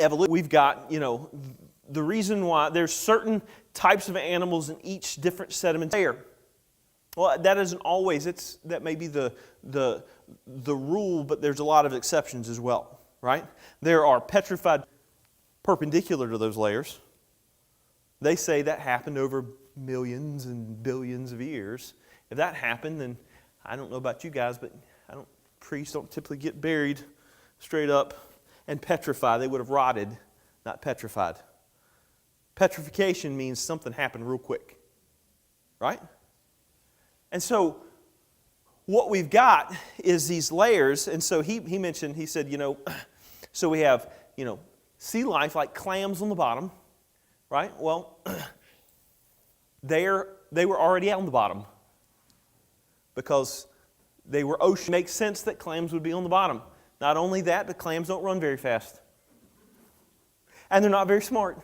evolution. We've got, the reason why there's certain types of animals in each different sediment layer. Well, that isn't always, that may be the rule, but there's a lot of exceptions as well, right? There are petrified perpendicular to those layers. They say that happened over millions and billions of years. If that happened, then I don't know about you guys, but priests don't typically get buried straight up and petrified. They would have rotted, not petrified. Petrification means something happened real quick, right? And so what we've got is these layers, and so he mentioned, he said, so we have, sea life like clams on the bottom, right? Well, they were already out on the bottom because they were ocean. It makes sense that clams would be on the bottom. Not only that, but clams don't run very fast. And they're not very smart.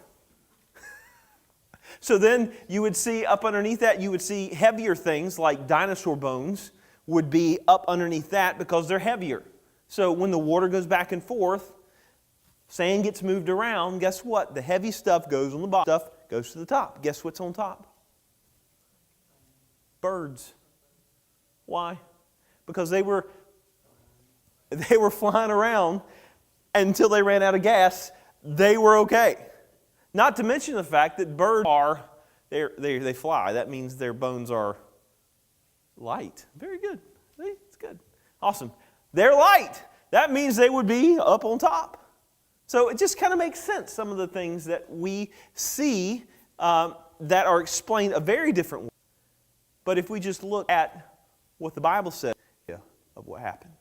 So then you would see up underneath that, you would see heavier things like dinosaur bones would be up underneath that because they're heavier. So when the water goes back and forth, sand gets moved around, guess what? The heavy stuff goes on the bottom, stuff goes to the top. Guess what's on top? Birds. Why? Because they were flying around until they ran out of gas. They were okay. Not to mention the fact that birds they fly. That means their bones are light. Very good. See? It's good. Awesome. They're light. That means they would be up on top. So it just kind of makes sense, some of the things that we see that are explained a very different way. But if we just look at what the Bible says of what happened.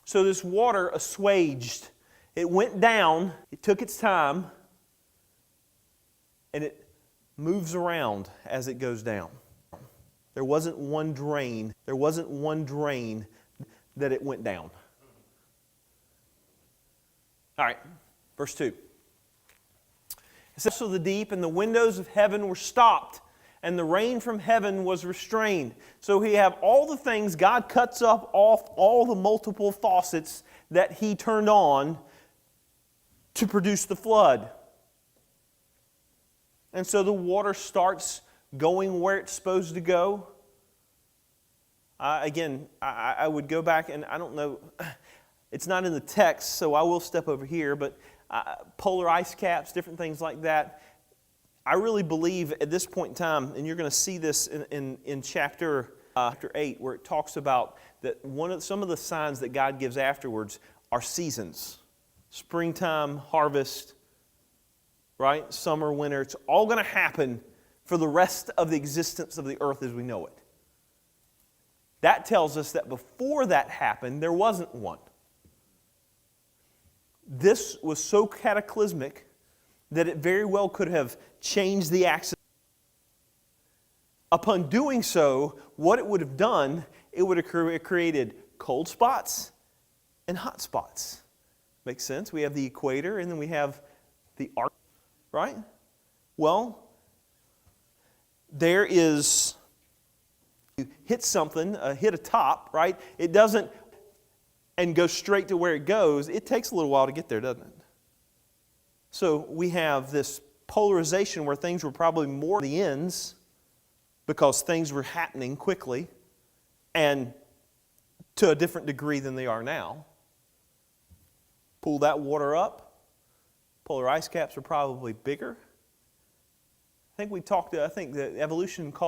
So this water assuaged. It went down, it took its time, and it moves around as it goes down. There wasn't one drain. There wasn't one drain that it went down. All right, verse 2. It says, so the deep and the windows of heaven were stopped, and the rain from heaven was restrained. So we have all the things, God cuts off all the multiple faucets that He turned on to produce the flood. And so the water starts going where it's supposed to go. I would go back, and I don't know, it's not in the text, so I will step over here, but polar ice caps, different things like that. I really believe at this point in time, and you're going to see this in chapter 8, where it talks about that some of the signs that God gives afterwards are seasons. Springtime, harvest, right? Summer, winter. It's all going to happen for the rest of the existence of the earth as we know it. That tells us that before that happened, there wasn't one. This was so cataclysmic that it very well could have changed the axis. Upon doing so, what it would have done, it would have created cold spots and hot spots. Makes sense? We have the equator and then we have the Arctic, right? Well, there is, you hit something, hit a top, right? It doesn't, and go straight to where it goes. It takes a little while to get there, doesn't it? So we have this polarization where things were probably more at the ends because things were happening quickly and to a different degree than they are now. Pull that water up. Polar ice caps are probably bigger. I think the evolution called